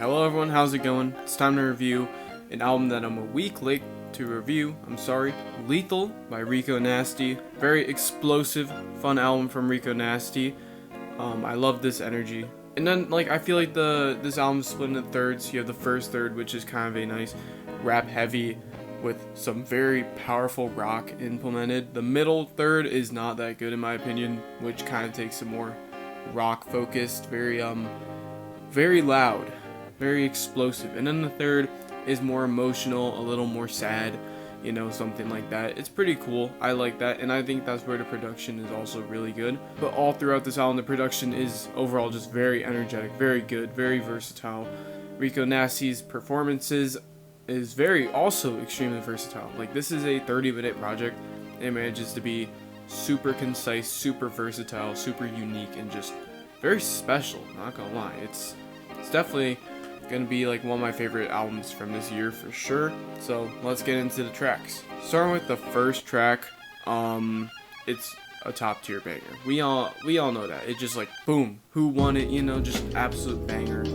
Hello everyone, how's it going? It's time to review an album that I'm a week late to review. Lethal by Rico Nasty. Very explosive, fun album from Rico Nasty. I love this energy. And then I feel like this album's split into thirds. You have the first third, which is kind of a nice rap heavy with some very powerful rock implemented. The middle third is not that good in my opinion, which kind of takes some more rock focused, very loud, very explosive. And then the third is more emotional, a little more sad, something like that. It's pretty cool. I like that, and I think that's where the production is also really good. But all throughout this album, the production is overall just very energetic, very good, very versatile. Rico Nasty's performances is also extremely versatile. This is a 30-minute project. It manages to be super concise, super versatile, super unique, and just very special, not gonna lie. It's definitely gonna be one of my favorite albums from this year for sure. So let's get into the tracks. Starting with the first track, it's a top tier banger. We all know that. It's just boom, who won it, just absolute banger,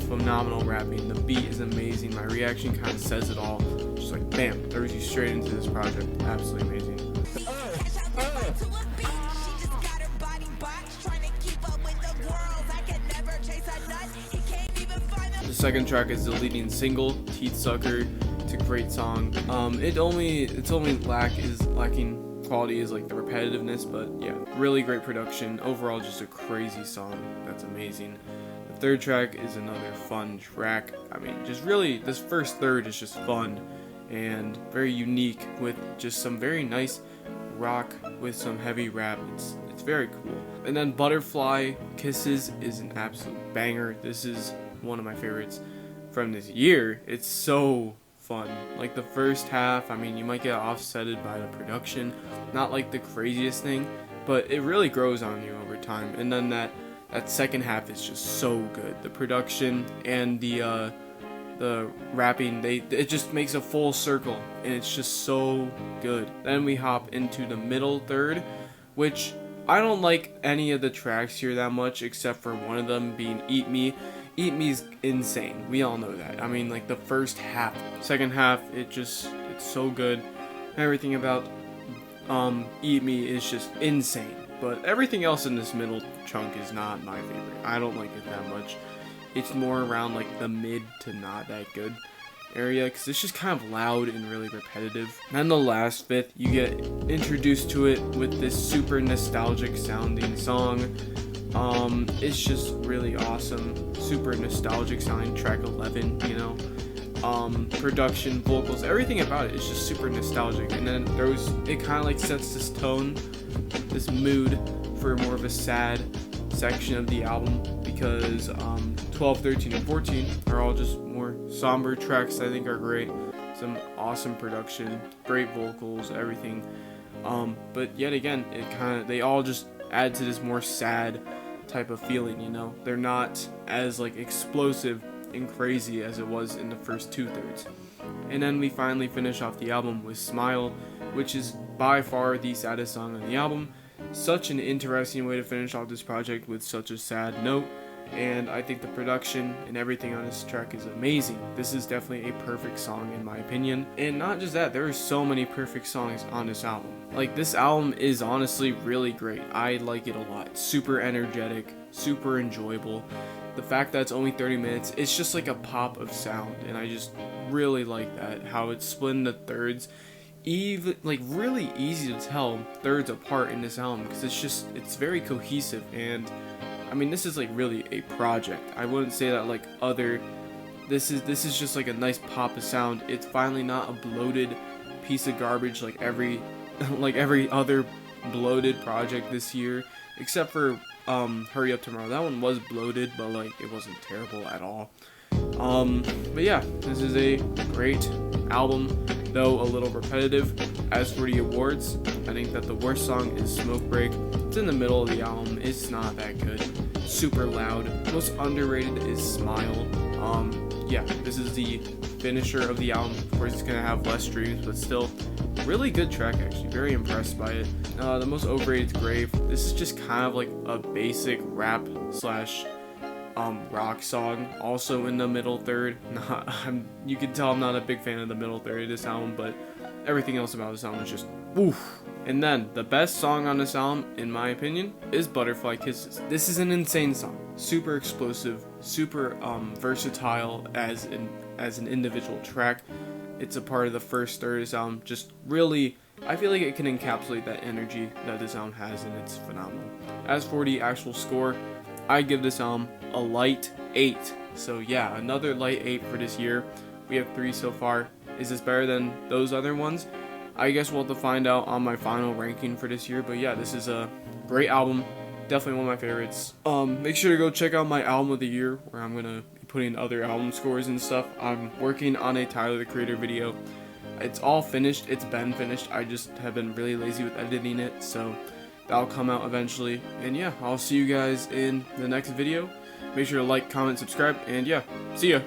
phenomenal rapping. The beat is amazing. My reaction kind of says it all. Just bam, throws you straight into this project. Absolutely amazing. The second track is the leading single, Teeth Sucker. It's a great song. Its only lacking quality is the repetitiveness, but yeah, really great production. Overall, just a crazy song. That's amazing. The third track is another fun track. This first third is just fun and very unique with just some very nice rock with some heavy rap. It's very cool. And then Butterfly Kisses is an absolute banger. This is one of my favorites from this year. It's so fun. The first half, you might get offsetted by the production, not the craziest thing, but it really grows on you over time. And then that second half is just so good. The production and the rapping, it just makes a full circle, and it's just so good. Then we hop into the middle third, which I don't like any of the tracks here that much, except for one of them being Eat Me. Eat Me's insane. We all know that. The first half. Second half, it's so good. Everything about Eat Me is just insane. But everything else in this middle chunk is not my favorite. I don't like it that much. It's more around the mid to not that good area, because it's just kind of loud and really repetitive. And then the last fifth, you get introduced to it with this super nostalgic sounding song. It's just really awesome, super nostalgic sounding. Track 11, production, vocals, everything about it is just super nostalgic. And then it kind of sets this tone, this mood for more of a sad section of the album, because 12, 13, and 14 are all just more somber tracks. I think are great. Some awesome production, great vocals, everything. But yet again, they all just add to this more sad type of feeling. They're not as explosive and crazy as it was in the first two thirds. And then we finally finish off the album with Smile, which is by far the saddest song on the album. Such an interesting way to finish off this project with such a sad note, and I think the production and everything on this track is amazing. This is definitely a perfect song in my opinion. And not just that, there are so many perfect songs on this album. This album is honestly really great. I like it a lot. It's super energetic, super enjoyable. The fact that it's only 30 minutes, it's just a pop of sound, and I just really like that, how it's split into thirds. Even really easy to tell thirds apart in this album, because it's very cohesive. And this is really a project. I wouldn't say that this is just a nice pop of sound. It's finally not a bloated piece of garbage like every other bloated project this year, except for Hurry Up Tomorrow. That one was bloated, but it wasn't terrible at all. But yeah, this is a great album, though a little repetitive. As for the awards, I think that the worst song is Smoke Break. It's in the middle of the album. It's not that good. Super loud. Most underrated is Smile. Yeah, this is the finisher of the album. Of course, it's gonna have less streams, but still, really good track actually. Very impressed by it. The most overrated is Grave. This is just kind of a basic rap slash rock song, also in the middle third. You can tell I'm not a big fan of the middle third of this album, but everything else about this album is just oof. And then the best song on this album, in my opinion, is Butterfly Kisses. This is an insane song, super explosive, super versatile as an individual track. It's a part of the first third of this album. Just really, I feel like it can encapsulate that energy that this album has, and it's phenomenal. As for the actual score, I give this album a light 8. So yeah, another light 8 for this year. We have 3 so far. Is this better than those other ones? I guess we'll have to find out on my final ranking for this year. But yeah, this is a great album. Definitely one of my favorites. Make sure to go check out my album of the year, where I'm gonna be putting other album scores and stuff. I'm working on a Tyler the Creator video. It's all finished. It's been finished. I just have been really lazy with editing it, so that'll come out eventually. And yeah, I'll see you guys in the next video. Make sure to like, comment, subscribe, and yeah, see ya.